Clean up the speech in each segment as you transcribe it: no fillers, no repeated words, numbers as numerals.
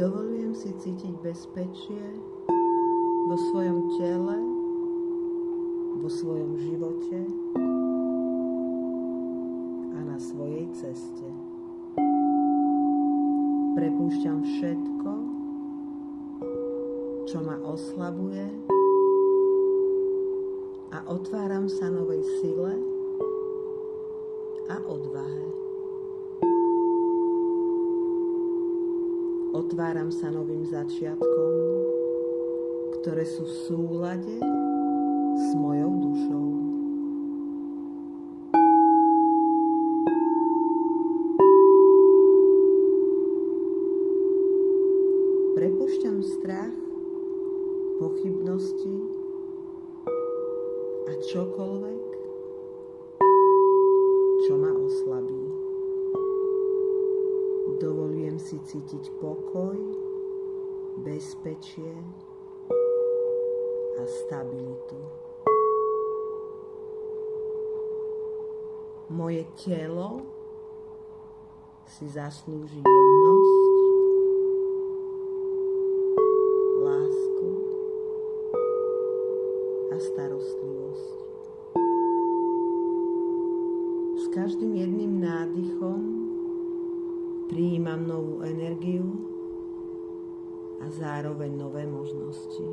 Dovolujem si cítiť bezpečie vo svojom tele, vo svojom živote a na svojej ceste. Prepúšťam všetko, čo ma oslabuje, a otváram sa novej sile a odvahe. Otváram sa novým začiatkom, ktoré sú v súlade s mojou dušou. Prepúšťam strach, pochybnosti a čokoľvek, čo ma oslabí. Dovolujem si cítiť pokoj, bezpečie a stabilitu. Moje telo si zaslúži jemnosť, lásku a starostlivosť. S každým jedným nádychom prijímam novú energiu a zároveň nové možnosti.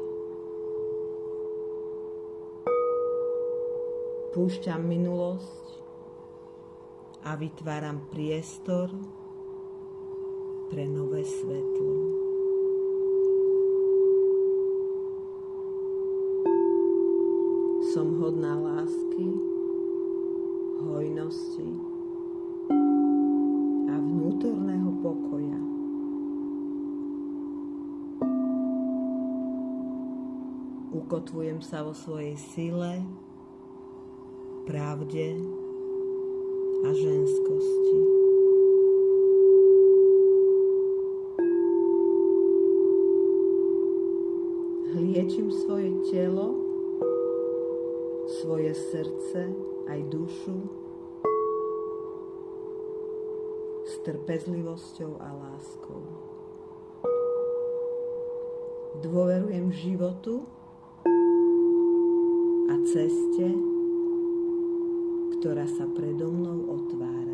Púšťam minulosť a vytváram priestor pre nové svetlo. Som hodná lásky, hojnosti a vnútorného pokoja. Ukotvujem sa vo svojej sile, pravde a ženskosti. Liečím svoje telo, svoje srdce aj dušu s trpezlivosťou a láskou. Dôverujem životu a ceste, ktorá sa predo mnou otvára.